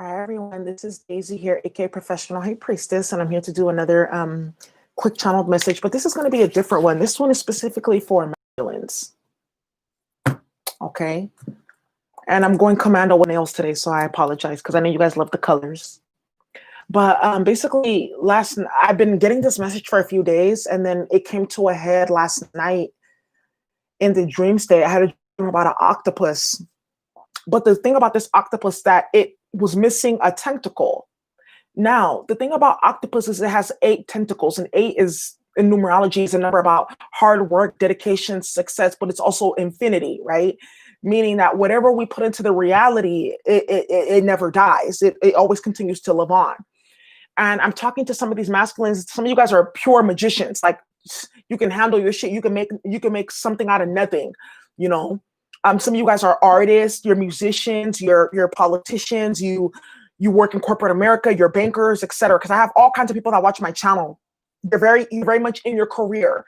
Hi everyone, this is Daisy here, aka Professional High Priestess, and I'm here to do another quick channeled message, but this is going to be a different one. This one is specifically for masculines, okay? And I'm going commando with nails today, so I apologize because I know you guys love the colors. But basically, I've been getting this message for a few days, and then it came to a head last night in the dream state. I had a dream about an octopus, but the thing about this octopus that it was missing a tentacle. Now, the thing about octopus is it has 8 tentacles, and 8 is in numerology is a number about hard work, dedication, success, but it's also infinity, right? Meaning that whatever we put into the reality, it never dies. It always continues to live on. And I'm talking to some of these masculines. Some of you guys are pure magicians. Like you can handle your shit. You can make something out of nothing, you know. Some of you guys are artists, you're musicians, you're politicians, you work in corporate America, you're bankers, etc. Because I have all kinds of people that watch my channel. You're very much in your career.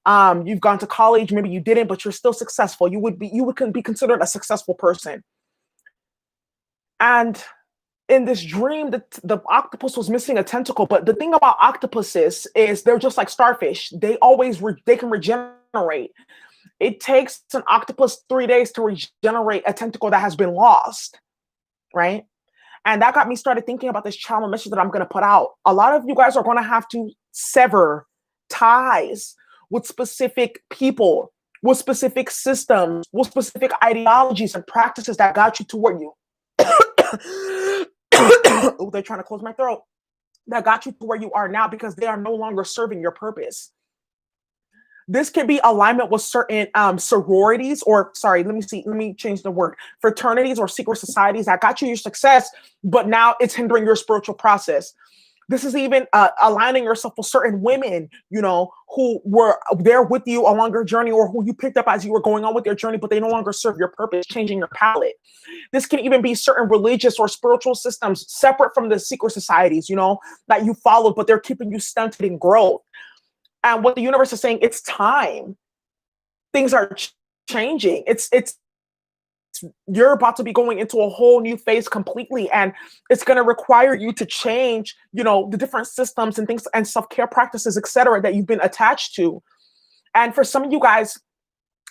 You've gone to college, maybe you didn't, but you're still successful. You would be considered a successful person. And in this dream, the octopus was missing a tentacle. But the thing about octopuses is they're just like starfish. They can regenerate. It takes an octopus 3 days to regenerate a tentacle that has been lost, right? And that got me started thinking about this channel message that I'm going to put out. A lot of you guys are going to have to sever ties with specific people, with specific systems, with specific ideologies and practices that got you to where you oh, they're trying to close my throat. That got you to where you are now because they are no longer serving your purpose. This can be alignment with certain sororities, or sorry, let me change the word, fraternities or secret societies that got you your success, but now it's hindering your spiritual process. This is even aligning yourself with certain women, you know, who were there with you along your journey, or who you picked up as you were going on with your journey, but they no longer serve your purpose, changing your palette. This can even be certain religious or spiritual systems separate from the secret societies, you know, that you followed, but they're keeping you stunted in growth. And what the universe is saying, it's time. Things are changing. You're about to be going into a whole new phase completely, and it's going to require you to change, you know, the different systems and things and self-care practices, etc., that you've been attached to. And for some of you guys,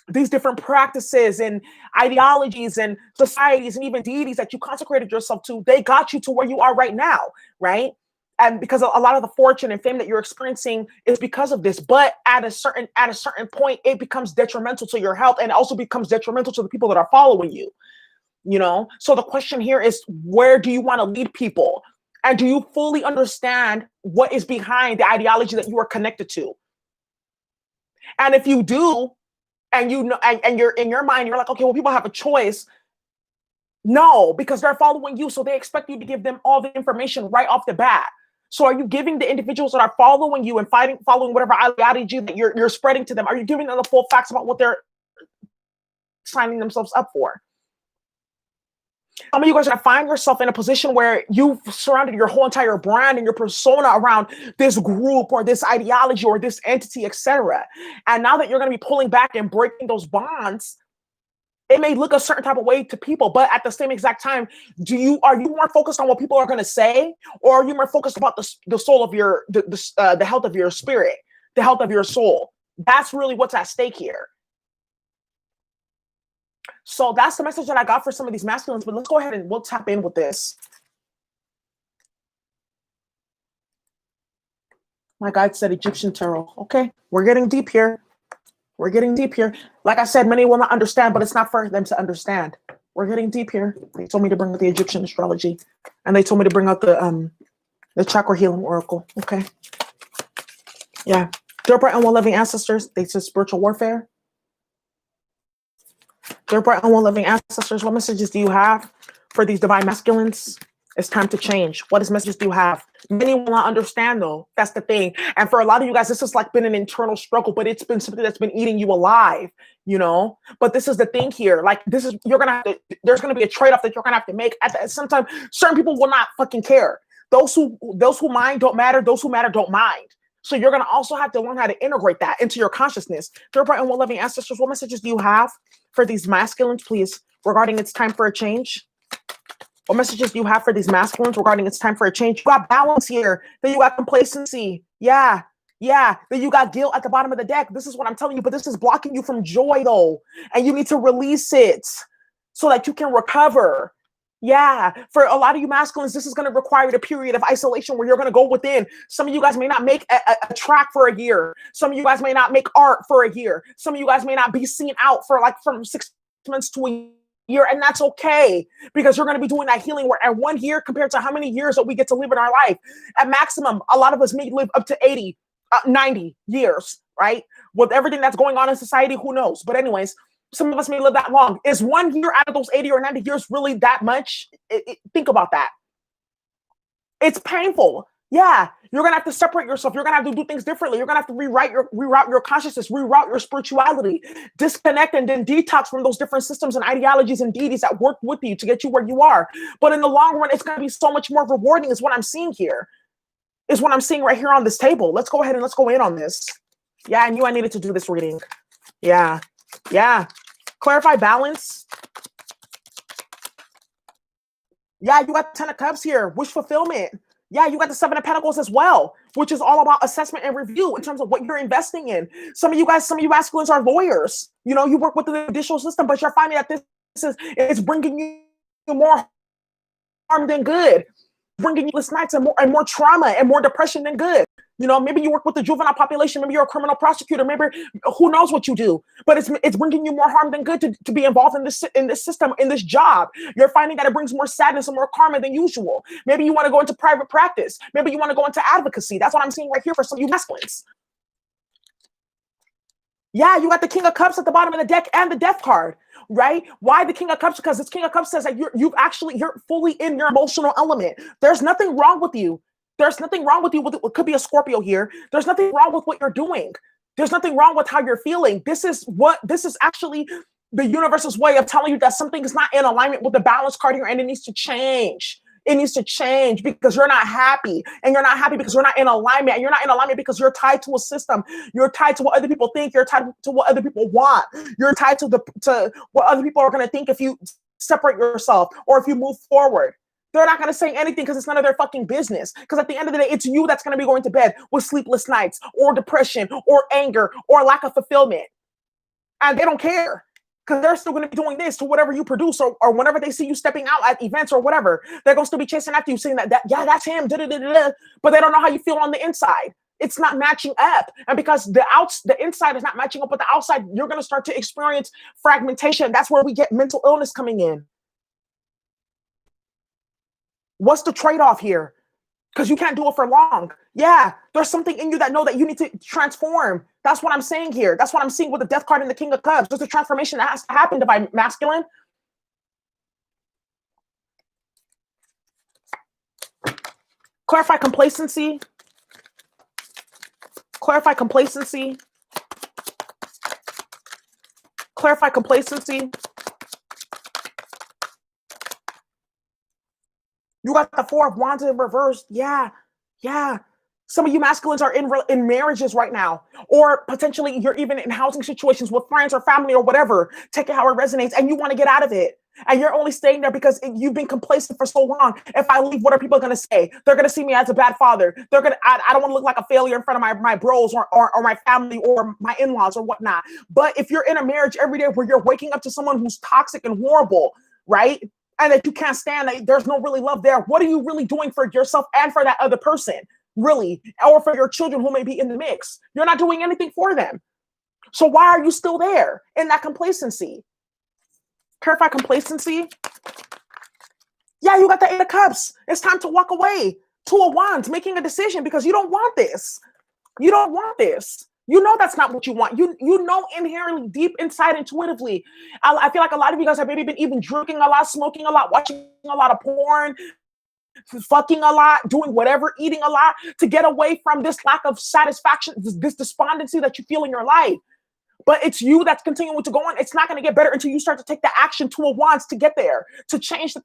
these different practices and ideologies and societies and even deities that you consecrated yourself to, they got you to where you are right now, right? And because a lot of the fortune and fame that you're experiencing is because of this, but at a certain point, it becomes detrimental to your health, and also becomes detrimental to the people that are following you. You know, so the question here is, where do you want to lead people, and do you fully understand what is behind the ideology that you are connected to? And if you do, and you know, and you're in your mind, you're like, okay, well, people have a choice. No, because they're following you, so they expect you to give them all the information right off the bat. So are you giving the individuals that are following you and following whatever ideology that you're spreading to them, are you giving them the full facts about what they're signing themselves up for? Some of you guys are going to find yourself in a position where you've surrounded your whole entire brand and your persona around this group or this ideology or this entity, etc. And now that you're going to be pulling back and breaking those bonds, it may look a certain type of way to people, but at the same exact time, are you more focused on what people are going to say, or are you more focused about the soul of the health of your spirit, the health of your soul? That's really what's at stake here. So that's the message that I got for some of these masculines. But let's go ahead and we'll tap in with this. My guide said Egyptian tarot. Okay, we're getting deep here. We're getting deep here. Like I said, many will not understand, but it's not for them to understand. We're getting deep here. They told me to bring out the Egyptian astrology, and they told me to bring out the chakra healing oracle. Okay. Yeah. Dear bright and well-living ancestors, they said spiritual warfare. Dear bright and well-living ancestors, what messages do you have for these divine masculines? It's time to change. What messages do you have? Many will not understand, though. That's the thing. And for a lot of you guys, this has like been an internal struggle, but it's been something that's been eating you alive, you know? But this is the thing here. Like, there's going to be a trade-off that you're going to have to make. Sometimes certain people will not fucking care. Those who mind don't matter. Those who matter don't mind. So you're going to also have to learn how to integrate that into your consciousness. Dear bright and well-loving ancestors, what messages do you have for these masculines, please, regarding it's time for a change? What messages do you have for these masculines regarding it's time for a change? You got balance here. Then you got complacency. Yeah. Yeah. Then you got guilt at the bottom of the deck. This is what I'm telling you, but this is blocking you from joy though. And you need to release it so that you can recover. Yeah. For a lot of you masculines, this is going to require a period of isolation where you're going to go within. Some of you guys may not make a track for a year. Some of you guys may not make art for a year. Some of you guys may not be seen out for like from 6 months to a year, and that's okay because you're going to be doing that healing work at 1 year compared to how many years that we get to live in our life. At maximum, a lot of us may live up to 80, 90 years, right? With everything that's going on in society, who knows? But anyways, some of us may live that long. Is 1 year out of those 80 or 90 years really that much? Think about that. It's painful. Yeah, you're gonna have to separate yourself. You're gonna have to do things differently. You're gonna have to reroute your consciousness, reroute your spirituality, disconnect and then detox from those different systems and ideologies and deities that work with you to get you where you are. But in the long run, it's gonna be so much more rewarding. Is what I'm seeing here. Is what I'm seeing right here on this table. Let's go ahead and let's go in on this. Yeah, I knew I needed to do this reading. Yeah, yeah. Clarify balance. Yeah, you got the 10 of Cups here. Wish fulfillment. Yeah, you got the 7 of Pentacles as well, which is all about assessment and review in terms of what you're investing in. Some of you masculines are lawyers. You know, you work with the judicial system, but you're finding that it's bringing you more harm than good, bringing you less nights and more trauma and more depression than good. You know, maybe you work with the juvenile population. Maybe you're a criminal prosecutor. Maybe who knows what you do, but it's bringing you more harm than good to be involved in this system, in this job. You're finding that it brings more sadness and more karma than usual. Maybe you want to go into private practice. Maybe you want to go into advocacy. That's what I'm seeing right here for some of you masculines. Yeah, you got the King of Cups at the bottom of the deck and the Death card, right? Why the King of Cups? Because this King of Cups says that you're fully in your emotional element. There's nothing wrong with you. There's nothing wrong with you. It could be a Scorpio here. There's nothing wrong with what you're doing. There's nothing wrong with how you're feeling. This is actually the universe's way of telling you that something is not in alignment with the balance card here and it needs to change. It needs to change because you're not happy, and you're not happy because you're not in alignment, and you're not in alignment because you're tied to a system. You're tied to what other people think. You're tied to what other people want. You're tied to what other people are going to think if you separate yourself or if you move forward. They're not going to say anything because it's none of their fucking business. Because at the end of the day, it's you that's going to be going to bed with sleepless nights or depression or anger or lack of fulfillment. And they don't care because they're still going to be doing this to whatever you produce or whenever they see you stepping out at events or whatever, they're going to still be chasing after you saying that yeah, that's him, but they don't know how you feel on the inside. It's not matching up. And because the inside is not matching up with the outside, you're going to start to experience fragmentation. That's where we get mental illness coming in. What's the trade-off here? Because you can't do it for long. Yeah, there's something in you that know that you need to transform. That's what I'm saying here. That's what I'm seeing with the Death card and the King of Cups. There's a transformation that has to happen, divine masculine. Clarify complacency. Clarify complacency. Clarify complacency. You got the 4 of Wands in reverse. Yeah. Some of you masculines are in marriages right now, or potentially you're even in housing situations with friends or family or whatever. Take it how it resonates, and you want to get out of it. And you're only staying there because you've been complacent for so long. If I leave, what are people going to say? They're going to see me as a bad father. I don't want to look like a failure in front of my bros or my family or my in-laws or whatnot. But if you're in a marriage every day where you're waking up to someone who's toxic and horrible, right? And that you can't stand, that there's no really love there. What are you really doing for yourself and for that other person, really? Or for your children who may be in the mix? You're not doing anything for them. So why are you still there in that complacency? Clarify complacency. Yeah, you got the 8 of Cups. It's time to walk away. 2 of Wands, making a decision because you don't want this. You don't want this. You know that's not what you want. You know inherently, deep inside, intuitively. I feel like a lot of you guys have maybe been even drinking a lot, smoking a lot, watching a lot of porn, fucking a lot, doing whatever, eating a lot to get away from this lack of satisfaction, this despondency that you feel in your life. But it's you that's continuing to go on. It's not going to get better until you start to take the action 2 of Wands to get there, to change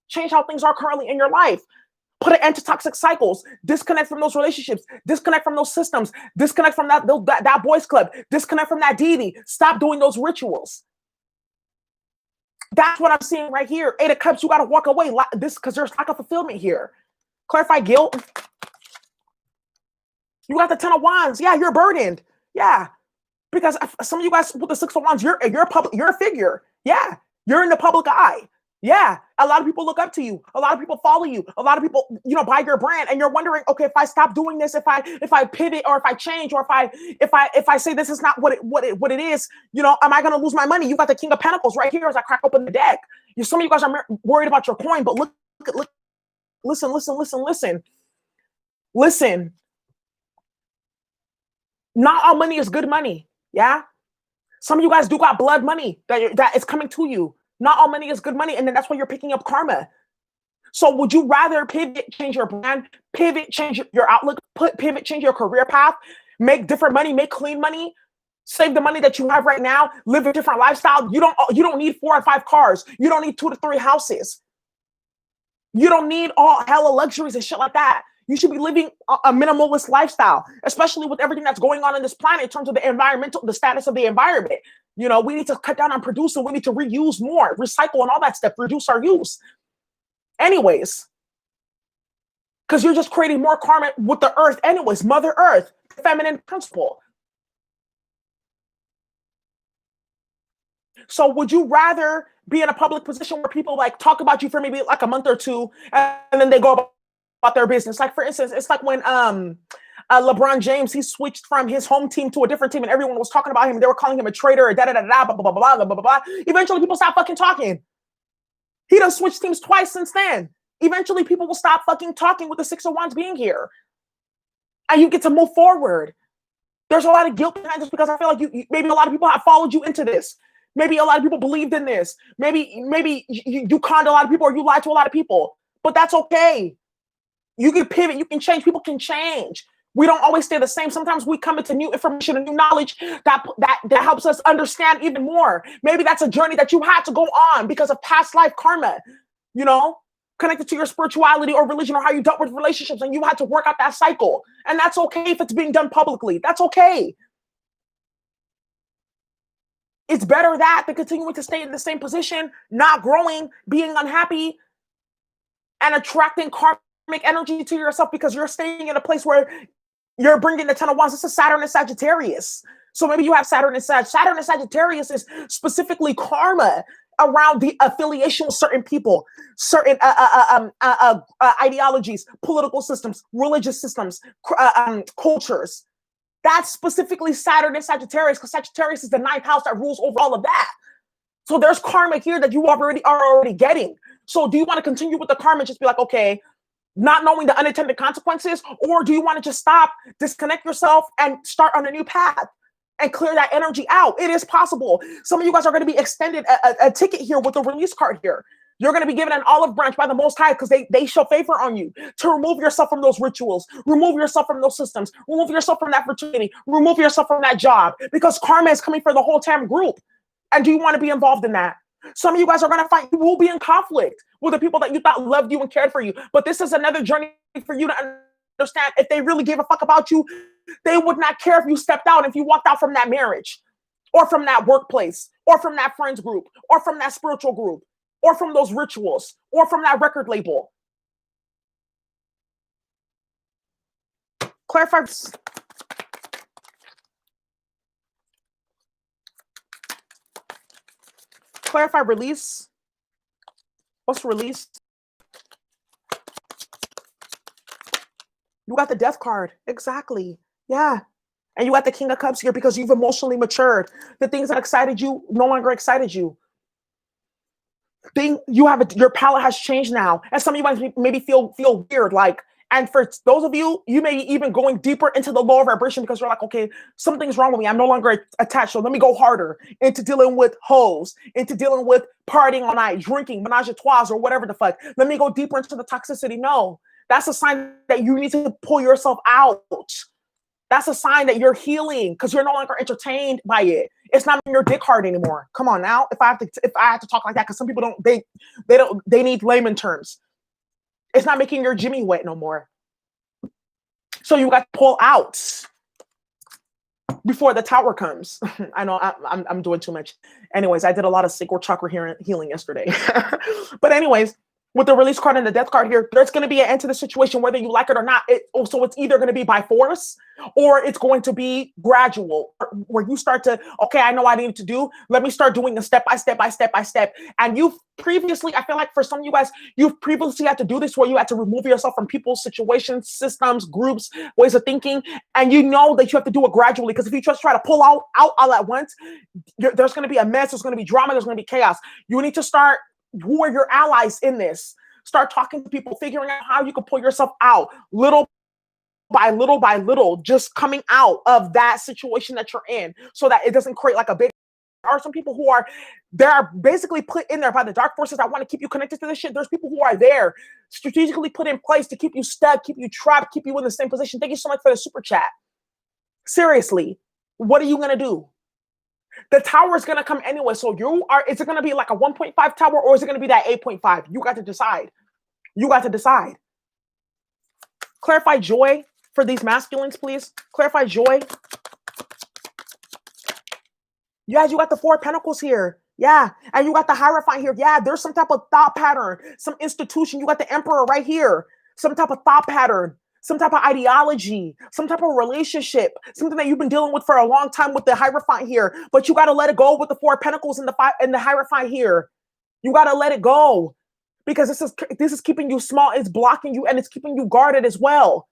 change how things are currently in your life. Put an end to toxic cycles. Disconnect from those relationships. Disconnect from those systems. Disconnect from that boys club. Disconnect from that deity. Stop doing those rituals. That's what I'm seeing right here. 8 of Cups, you got to walk away. This because there's lack of fulfillment here. Clarify guilt. You got the 10 of Wands. Yeah, you're burdened. Yeah, because some of you guys with the 6 of Wands, you're a figure. Yeah, you're in the public eye. Yeah, a lot of people look up to you. A lot of people follow you. A lot of people, buy your brand, and you're wondering, okay, if I stop doing this, if I pivot, or if I change, or if I say this is not what it is, am I going to lose my money? You got the King of Pentacles right here as I crack open the deck. Some of you guys are worried about your coin, but listen. Not all money is good money. Yeah. Some of you guys do got blood money that is coming to you. Not all money is good money. And then that's why you're picking up karma. So would you rather pivot, change your brand, pivot, change your outlook, pivot, change your career path, make different money, make clean money, save the money that you have right now, live a different lifestyle? You don't need 4 or 5 cars. You don't need 2 to 3 houses. You don't need all hella luxuries and shit like that. You should be living a minimalist lifestyle, especially with everything that's going on in this planet in terms of the status of the environment. We need to cut down on producing. We need to reuse more, recycle and all that stuff, reduce our use. Anyways, because you're just creating more karma with the earth anyways, Mother Earth, the feminine principle. So would you rather be in a public position where people talk about you for maybe a month or 2, and then they go about their business? Like, for instance, it's like when LeBron James, he switched from his home team to a different team, and everyone was talking about him. They were calling him a traitor, or da-da-da-da, blah, blah, blah, blah, blah, blah, blah. Eventually, people stop fucking talking. He done switched teams twice since then. Eventually, people will stop fucking talking with the 6 of Wands being here. And you get to move forward. There's a lot of guilt behind this because I feel like maybe a lot of people have followed you into this. Maybe a lot of people believed in this. Maybe you conned a lot of people, or you lied to a lot of people. But that's okay. You can pivot. You can change. People can change. We don't always stay the same. Sometimes we come into new information and new knowledge that helps us understand even more. Maybe that's a journey that you had to go on because of past life karma, connected to your spirituality or religion, or how you dealt with relationships, and you had to work out that cycle. And that's okay if it's being done publicly. That's okay. It's better that than continuing to stay in the same position, not growing, being unhappy, and attracting karmic energy to yourself because you're staying in a place where you're bringing the 10 of Wands. This is Saturn and Sagittarius. So maybe you have Saturn and Sag. Saturn and Sagittarius is specifically karma around the affiliation with certain people, certain ideologies, political systems, religious systems, cultures. That's specifically Saturn and Sagittarius, because Sagittarius is the 9th house that rules over all of that. So there's karma here that you are already getting. So do you want to continue with the karma and just be like, okay, not knowing the unintended consequences? Or do you want to just stop, disconnect yourself, and start on a new path and clear that energy out? It is possible. Some of you guys are going to be extended a ticket here with the release card here. You're going to be given an olive branch by the Most High because they show favor on you to remove yourself from those rituals, remove yourself from those systems, remove yourself from that fraternity, remove yourself from that job, because karma is coming for the whole damn group. And do you want to be involved in that? Some of you guys are going to fight. You will be in conflict with the people that you thought loved you and cared for you. But this is another journey for you to understand. If they really gave a fuck about you, they would not care if you stepped out, if you walked out from that marriage, or from that workplace, or from that friends group, or from that spiritual group, or from those rituals, or from that record label. Clarify. Clarify release. What's release? You got the Death card. Exactly. Yeah. And you got the King of Cups here because you've emotionally matured. The things that excited you no longer excited you. Your palette has changed now. And some of you might maybe feel weird. And for those of you, you may be even going deeper into the lower vibration because you're like, okay, something's wrong with me. I'm no longer attached. So let me go harder into dealing with hoes, into dealing with partying all night, drinking, menage a trois, or whatever the fuck. Let me go deeper into the toxicity. No, that's a sign that you need to pull yourself out. That's a sign that you're healing because you're no longer entertained by it. It's not your dick hard anymore. Come on now. If I have to talk like that, because some people they need layman terms. It's not making your Jimmy wet no more. So you got to pull out. before the tower comes. I know I'm doing too much. Anyways, I did a lot of sacral chakra healing yesterday. But anyways, with the release card and the death card here, there's going to be an end to the situation, whether you like it or not. So it's either going to be by force or it's going to be gradual, where you start to, okay, I know what I need to do. Let me start doing a step by step by step by step. And you've previously, I feel like for some of you guys, you've previously had to do this where you had to remove yourself from people, situations, systems, groups, ways of thinking. And you know that you have to do it gradually, because if you just try to pull out all at once, there's going to be a mess. There's going to be drama. There's going to be chaos. You need to start. Who are your allies in this? Start talking to people, figuring out how you can pull yourself out little by little, just coming out of that situation that you're in, so that it doesn't create like a big. There are some people who they're basically put in there by the dark forces that want to keep you connected to this shit. There's people who are there strategically put in place to keep you stuck, keep you trapped, keep you in the same position. Thank you so much for the super chat. Seriously, what are you going to do? The tower is going to come anyway. So is it going to be like a 1.5 tower, or is it going to be that 8.5? You got to decide. You got to decide. Clarify joy for these masculines, please. Clarify joy. Yes, you got the 4 of Pentacles here. Yeah. And you got the Hierophant here. Yeah. There's some type of thought pattern, some institution. You got the Emperor right here. Some type of thought pattern, some type of ideology, some type of relationship, something that you've been dealing with for a long time with the Hierophant here, but you got to let it go with the 4 of Pentacles and the Hierophant here. You got to let it go, because this is keeping you small. It's blocking you, and it's keeping you guarded as well.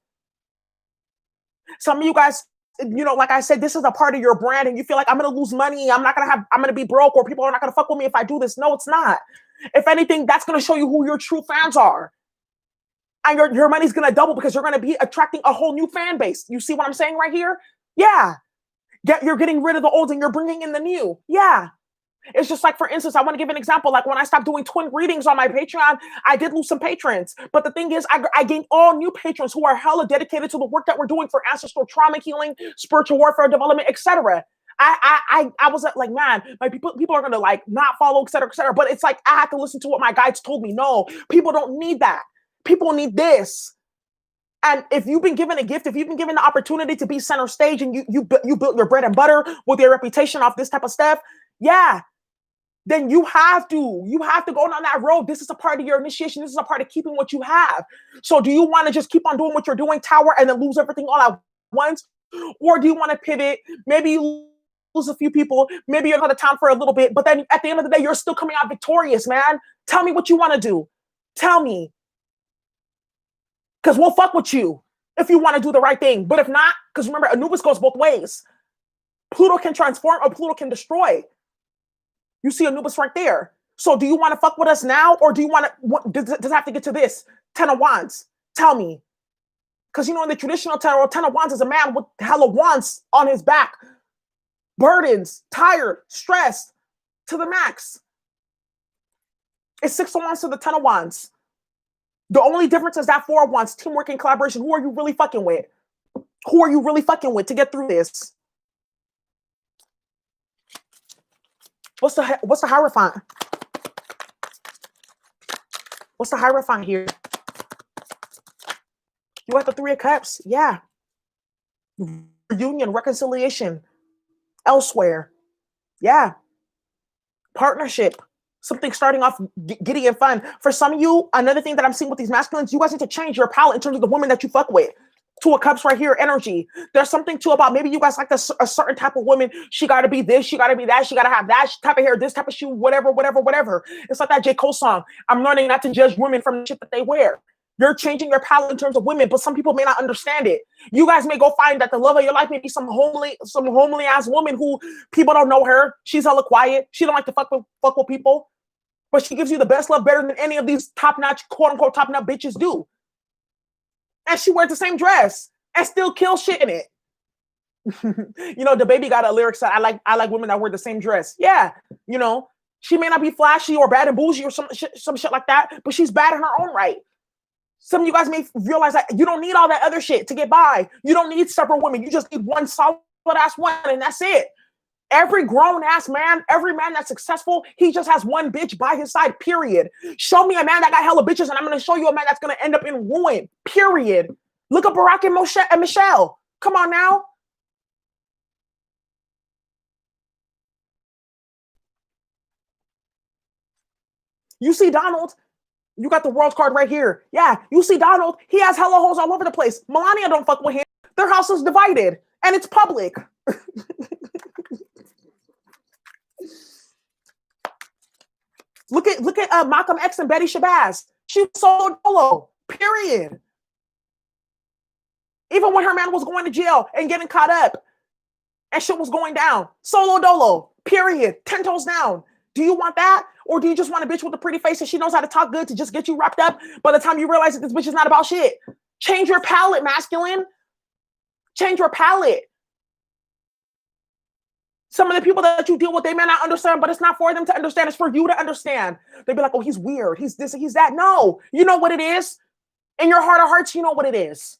Some of you guys, like I said, this is a part of your brand, and you feel like, I'm going to lose money. I'm going to be broke, or people are not going to fuck with me if I do this. No, it's not. If anything, that's going to show you who your true fans are. And your money's going to double, because you're going to be attracting a whole new fan base. You see what I'm saying right here? Yeah. You're getting rid of the old and you're bringing in the new. Yeah. It's just like, for instance, I want to give an example. Like when I stopped doing twin readings on my Patreon, I did lose some patrons. But the thing is, I gained all new patrons who are hella dedicated to the work that we're doing for ancestral trauma healing, spiritual warfare development, etc. I was like, man, my people are going to like not follow, etc., etc. But it's like, I have to listen to what my guides told me. No, people don't need that. People need this. And if you've been given a gift, if you've been given the opportunity to be center stage, and you built your bread and butter with your reputation off this type of stuff, yeah, then you have to go down that road. This is a part of your initiation. This is a part of keeping what you have. So do you want to just keep on doing what you're doing, tower, and then lose everything all at once? Or do you want to pivot? Maybe you lose a few people. Maybe you're out of town for a little bit. But then at the end of the day, you're still coming out victorious, man. Tell me what you want to do. Tell me. Because we'll fuck with you if you want to do the right thing. But if not, because remember, Anubis goes both ways. Pluto can transform or Pluto can destroy. You see Anubis right there. So do you want to fuck with us now, or do you want to, does it have to get to this? 10 of Wands. Tell me. Because in the traditional tarot, 10 of Wands is a man with hella wands on his back. Burdens, tired, stressed to the max. It's 6 of Wands to the 10 of Wands. The only difference is that 4 of Wands, teamwork and collaboration. Who are you really fucking with? Who are you really fucking with to get through this? What's the Hierophant? What's the Hierophant here? You got the 3 of Cups. Yeah. Reunion, reconciliation. Elsewhere. Yeah. Partnership. Something starting off giddy and fun. For some of you, another thing that I'm seeing with these masculines, you guys need to change your palette in terms of the women that you fuck with. 2 of Cups right here, energy. There's something too about maybe you guys like a certain type of woman. She got to be this, she got to be that, she got to have that type of hair, this type of shoe, whatever. It's like that J. Cole song. I'm learning not to judge women from the shit that they wear. You're changing your palette in terms of women, but some people may not understand it. You guys may go find that the love of your life may be some homely ass woman who people don't know her. She's hella quiet. She don't like to fuck with people. But she gives you the best love, better than any of these top-notch, quote-unquote, top-notch bitches do. And she wears the same dress and still kills shit in it. The baby got a lyric that I like women that wear the same dress. Yeah, she may not be flashy or bad and bougie or some shit like that, but she's bad in her own right. Some of you guys may realize that you don't need all that other shit to get by. You don't need several women. You just need one solid-ass one, and that's it. Every grown-ass man, every man that's successful, he just has one bitch by his side, period. Show me a man that got hella bitches, and I'm going to show you a man that's going to end up in ruin, period. Look at Barack and Michelle. Come on now. You see Donald, you got the world card right here. Yeah, you see Donald, he has hella hoes all over the place. Melania don't fuck with him. Their house is divided and it's public. Look at Malcolm X and Betty Shabazz. She was solo dolo, period. Even when her man was going to jail and getting caught up and shit was going down, solo dolo, period, 10 toes down. Do you want that? Or do you just want a bitch with a pretty face and she knows how to talk good to just get you wrapped up by the time you realize that this bitch is not about shit? Change your palette, masculine. Change your palette. Some of the people that you deal with, they may not understand, but it's not for them to understand. It's for you to understand. They'd be like, oh, he's weird. He's this, he's that. No, you know what it is. In your heart of hearts, you know what it is.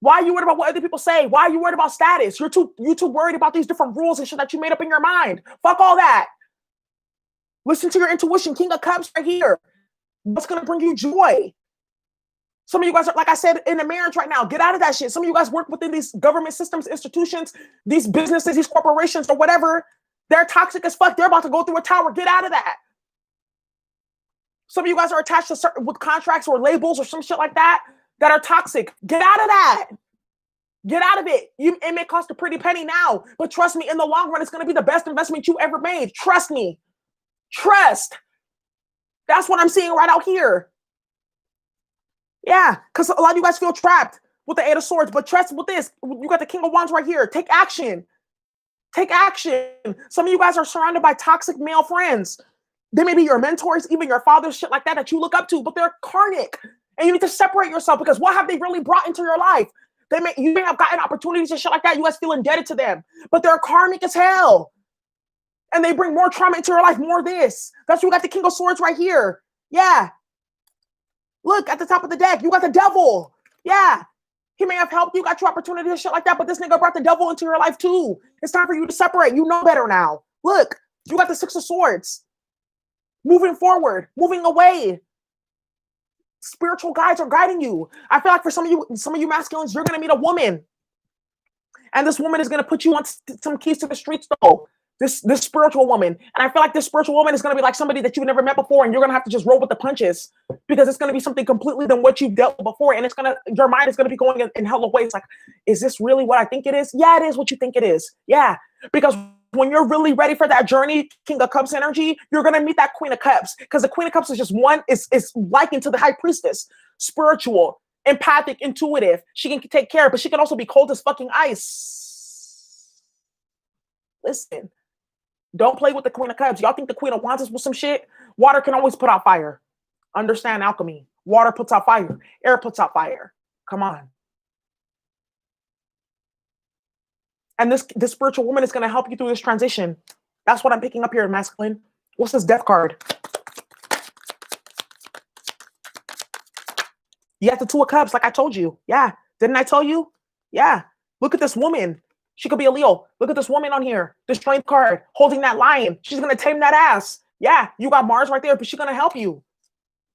Why are you worried about what other people say? Why are you worried about status? You're too worried about these different rules and shit that you made up in your mind. Fuck all that. Listen to your intuition. King of Cups right here. What's going to bring you joy? Some of you guys are, like I said, in a marriage right now. Get out of that shit. Some of you guys work within these government systems, institutions, these businesses, these corporations or whatever. They're toxic as fuck. They're about to go through a tower. Get out of that. Some of you guys are attached to certain with contracts or labels or some shit like that are toxic. Get out of that. Get out of it. It may cost a pretty penny now, but trust me, in the long run, it's going to be the best investment you ever made. Trust me. Trust. That's what I'm seeing right out here. Yeah, because a lot of you guys feel trapped with the Eight of Swords, but trust with this. You got the King of Wands right here. Take action. Take action. Some of you guys are surrounded by toxic male friends. They may be your mentors, even your fathers, shit like that you look up to, but they're karmic. And you need to separate yourself because what have they really brought into your life? You may have gotten opportunities and shit like that. You guys feel indebted to them, but they're karmic as hell. And they bring more trauma into your life, more this. That's why you got the King of Swords right here. Yeah. Look at the top of the deck. You got the devil. Yeah. He may have helped you, got your opportunity and shit like that, but this nigga brought the devil into your life too. It's time for you to separate. You know better now. Look, you got the Six of Swords. Moving forward, moving away. Spiritual guides are guiding you. I feel like for some of you masculines, you're going to meet a woman. And this woman is going to put you on some keys to the streets though. This spiritual woman. And I feel like this spiritual woman is going to be like somebody that you've never met before. And you're going to have to just roll with the punches because it's going to be something completely than what you've dealt with before. And your mind is going to be going in hella ways. Like, is this really what I think it is? Yeah, it is what you think it is. Yeah. Because when you're really ready for that journey, King of Cups energy, you're going to meet that Queen of Cups because the Queen of Cups is just is likened to the High Priestess, spiritual, empathic, intuitive. She can take care, but she can also be cold as fucking ice. Listen. Don't play with the Queen of Cups. Y'all think the Queen of Wands is with some shit? Water can always put out fire. Understand alchemy. Water puts out fire. Air puts out fire. Come on. And this spiritual woman is going to help you through this transition. That's what I'm picking up here in masculine. What's this death card? You have the Two of Cups, like I told you. Yeah. Didn't I tell you? Yeah. Look at this woman. She could be a Leo. Look at this woman on here. The Strength card holding that lion. She's going to tame that ass. Yeah. You got Mars right there, but she's going to help you.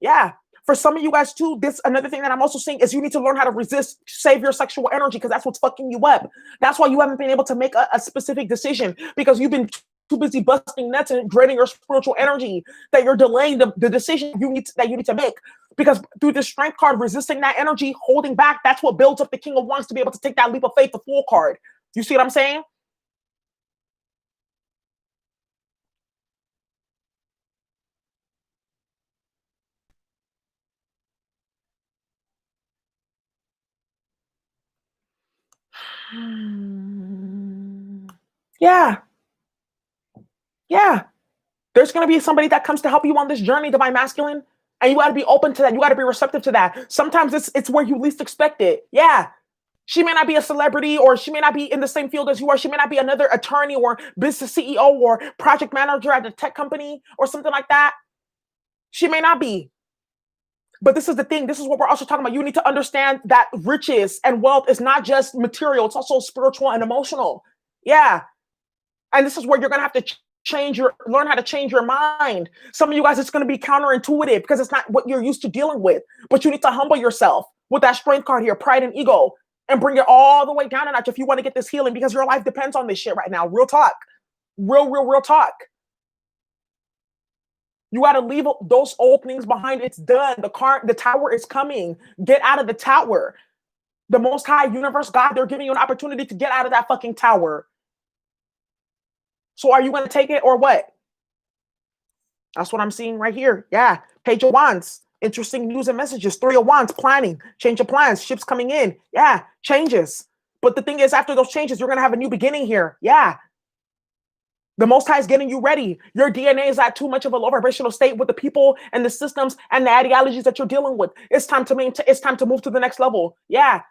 Yeah. For some of you guys too, this another thing that I'm also seeing is you need to learn how to resist, save your sexual energy because that's what's fucking you up. That's why you haven't been able to make a specific decision because you've been too busy busting nuts and draining your spiritual energy that you're delaying the decision that you need to make. Because through the Strength card, resisting that energy, holding back, that's what builds up the King of Wands to be able to take that leap of faith, the Fool card. You see what I'm saying? Yeah. Yeah. There's going to be somebody that comes to help you on this journey, Divine Masculine. And you got to be open to that. You got to be receptive to that. Sometimes it's where you least expect it. Yeah. She may not be a celebrity or she may not be in the same field as you are. She may not be another attorney or business CEO or project manager at a tech company or something like that. She may not be. But this is the thing. This is what we're also talking about. You need to understand that riches and wealth is not just material. It's also spiritual and emotional. Yeah. And this is where you're going to have to learn how to change your mind. Some of you guys, it's going to be counterintuitive because it's not what you're used to dealing with. But you need to humble yourself with that Strength card here, pride and ego, and bring it all the way down a notch if you want to get this healing because your life depends on this shit right now. Real talk. Real talk. You got to leave those openings behind. It's done. The tower is coming. Get out of the tower. The Most High Universe, God, they're giving you an opportunity to get out of that fucking tower. So are you going to take it or what? That's what I'm seeing right here. Yeah. Page of Wands. Interesting news and messages. Three of Wands. Planning. Change of plans. Ships coming in. Yeah. Changes. But the thing is, after those changes, you're going to have a new beginning here. Yeah. The Most High is getting you ready. Your DNA is at too much of a low vibrational state with the people and the systems and the ideologies that you're dealing with. It's time to move to the next level. Yeah.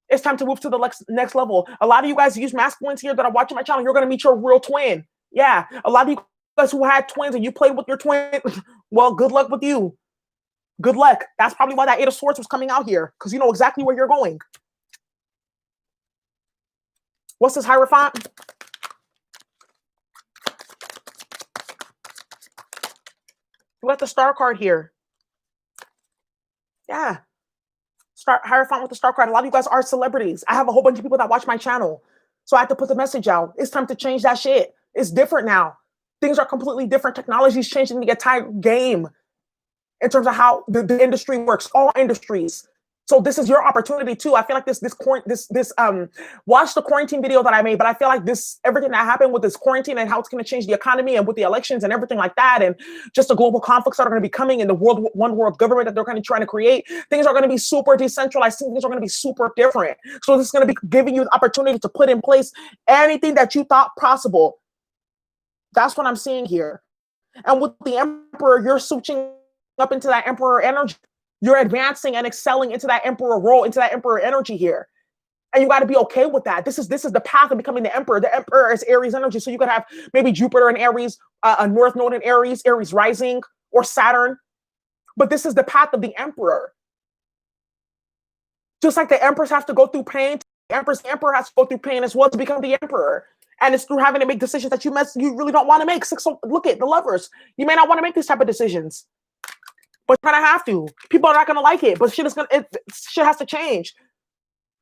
It's time to move to the next level. A lot of you guys use masculines here that are watching my channel. You're going to meet your real twin. Yeah. A lot of you guys who had twins and you played with your twin, well, good luck with you. Good luck. That's probably why that Eight of Swords was coming out here, because you know exactly where you're going. What's this Hierophant? You got the Star card here. Yeah. Hierophant with the Star card. A lot of you guys are celebrities. I have a whole bunch of people that watch my channel. So I have to put the message out. It's time to change that shit. It's different now. Things are completely different. Technology is changing the entire game in terms of how the industry works, all industries. So this is your opportunity too. I feel like watch the quarantine video that I made, but I feel like everything that happened with this quarantine and how it's going to change the economy and with the elections and everything like that, and just the global conflicts that are going to be coming in the one world government that they're going to try to create, things are going to be super decentralized. Things are going to be super different. So this is going to be giving you the opportunity to put in place anything that you thought possible. That's what I'm seeing here. And with the Emperor, you're switching up into that Emperor energy. You're advancing and excelling into that Emperor role, into that Emperor energy here. And you got to be okay with that. This is the path of becoming the Emperor. The Emperor is Aries energy. So you could have maybe Jupiter in Aries, a North Node in Aries, Aries rising, or Saturn. But this is the path of the Emperor. Just like the Emperors have to go through pain, the Emperor has to go through pain as well to become the Emperor. And it's through having to make decisions that you really don't want to make. So look at the Lovers. You may not want to make these type of decisions, but you're gonna have to. People are not gonna like it, but shit has to change.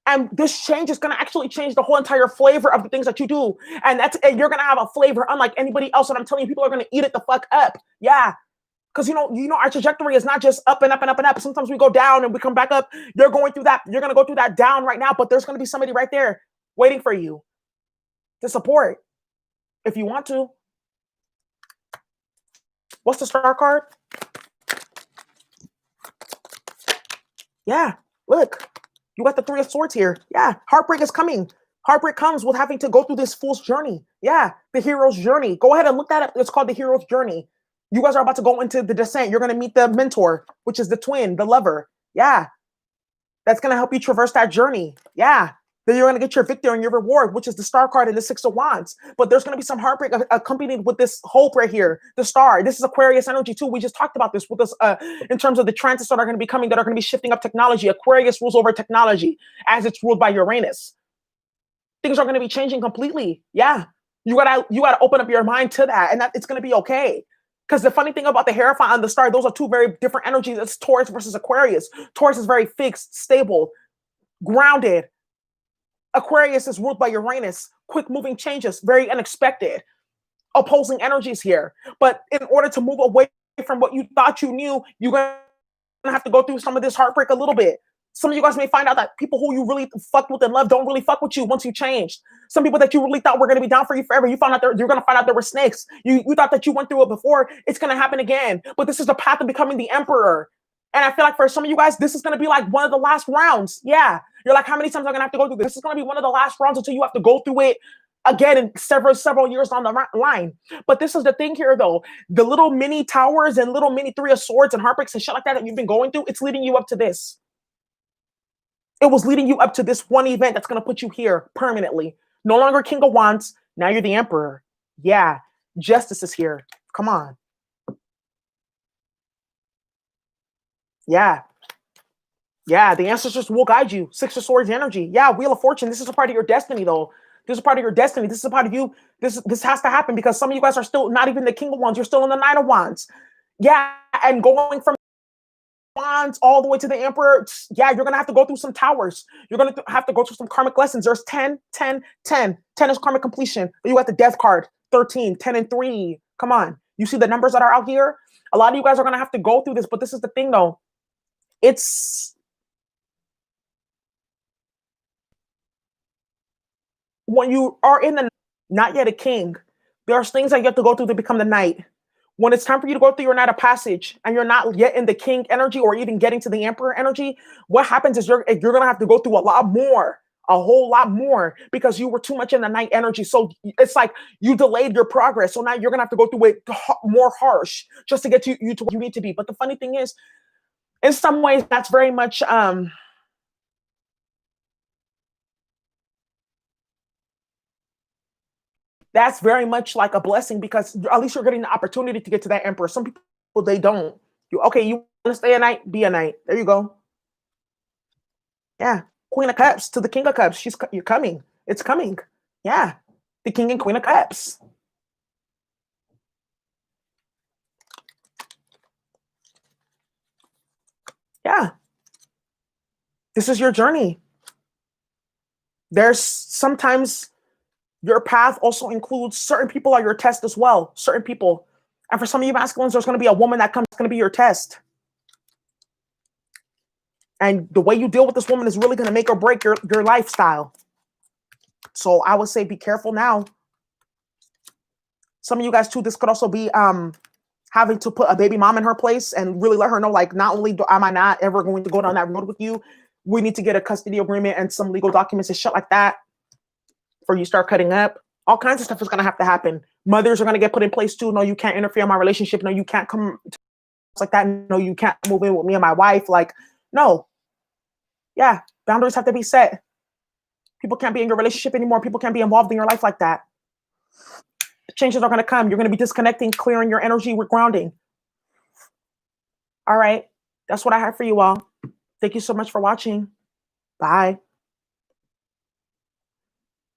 And this change is gonna actually change the whole entire flavor of the things that you do. And you're gonna have a flavor unlike anybody else. And I'm telling you, people are gonna eat it the fuck up. Yeah. Because you know, our trajectory is not just up and up and up and up. Sometimes we go down and we come back up. You're going through that. You're gonna go through that down right now, but there's gonna be somebody right there waiting for you to support if you want to. What's the Star card? Yeah, look, you got the Three of Swords here. Yeah, heartbreak is coming. Heartbreak comes with having to go through this fool's journey. Yeah, the hero's journey. Go ahead and look that up. It's called the hero's journey. You guys are about to go into the descent. You're going to meet the mentor, which is the twin, the lover. Yeah, that's going to help you traverse that journey. Yeah, then you're going to get your victory and your reward, which is the Star card and the Six of Wands. But there's going to be some heartbreak accompanied with this hope right here, the Star. This is Aquarius energy too. We just talked about this with us in terms of the transits that are going to be coming, that are going to be shifting up technology. Aquarius rules over technology as it's ruled by Uranus. Things are going to be changing completely. Yeah, you gotta open up your mind to that, and that it's going to be okay. Because the funny thing about the Hierophant and the Star, those are two very different energies. It's Taurus versus Aquarius. Taurus is very fixed, stable, grounded. Aquarius is ruled by Uranus, quick moving changes, very unexpected, opposing energies here. But in order to move away from what you thought you knew, you're going to have to go through some of this heartbreak a little bit. Some of you guys may find out that people who you really fucked with and loved don't really fuck with you once you changed. Some people that you really thought were going to be down for you forever, you're going to find out there were snakes. You thought that you went through it before. It's going to happen again. But this is the path of becoming the Emperor. And I feel like for some of you guys, this is going to be like one of the last rounds. Yeah. You're like, how many times am I going to have to go through this? This is going to be one of the last rounds until you have to go through it again in several years down the line. But this is the thing here, though. The little mini towers and little mini Three of Swords and heartbreaks and shit like that you've been going through, it's leading you up to this. It was leading you up to this one event that's going to put you here permanently. No longer King of Wands. Now you're the Emperor. Yeah. Justice is here. Come on. Yeah. Yeah, the ancestors will guide you. Six of Swords energy. Yeah, Wheel of Fortune. This is a part of your destiny, though. This is a part of your destiny. This is a part of you. This has to happen because some of you guys are still not even the King of Wands. You're still in the Nine of Wands. Yeah, and going from Wands all the way to the Emperor. Yeah, you're going to have to go through some towers. You're going to have to go through some karmic lessons. There's 10, 10, 10. 10 is karmic completion. You got the Death card. 13, 10, and 3. Come on. You see the numbers that are out here? A lot of you guys are going to have to go through this, but this is the thing though. It's when you are in the not yet a king, there's things that you have to go through to become the knight. When it's time for you to go through your night of passage and you're not yet in the king energy or even getting to the emperor energy, what happens is you're gonna have to go through a lot more, a whole lot more, because you were too much in the night energy. So it's like you delayed your progress. So now you're gonna have to go through it more harsh just to get you to where you need to be. But the funny thing is, in some ways, that's very much like a blessing because at least you're getting the opportunity to get to that emperor. Some people they don't. You want to stay a night, be a night. There you go. Yeah, Queen of Cups to the King of Cups. You're coming. It's coming. Yeah, the King and Queen of Cups. Yeah, this is your journey. There's sometimes your path also includes certain people are your test as well. Certain people, and for some of you masculines, there's going to be a woman that comes going to be your test. And the way you deal with this woman is really going to make or break your lifestyle. So I would say be careful now. Some of you guys too, this could also be having to put a baby mom in her place and really let her know, like, not only am I not ever going to go down that road with you, we need to get a custody agreement and some legal documents and shit like that before you start cutting up. All kinds of stuff is going to have to happen. Mothers are going to get put in place too. No, you can't interfere in my relationship. No, you can't come like that. No, you can't move in with me and my wife. Like, no. Yeah, boundaries have to be set. People can't be in your relationship anymore. People can't be involved in your life like that. The changes are going to come. You're going to be disconnecting, clearing your energy with grounding. All right. That's what I have for you all. Thank you so much for watching. Bye.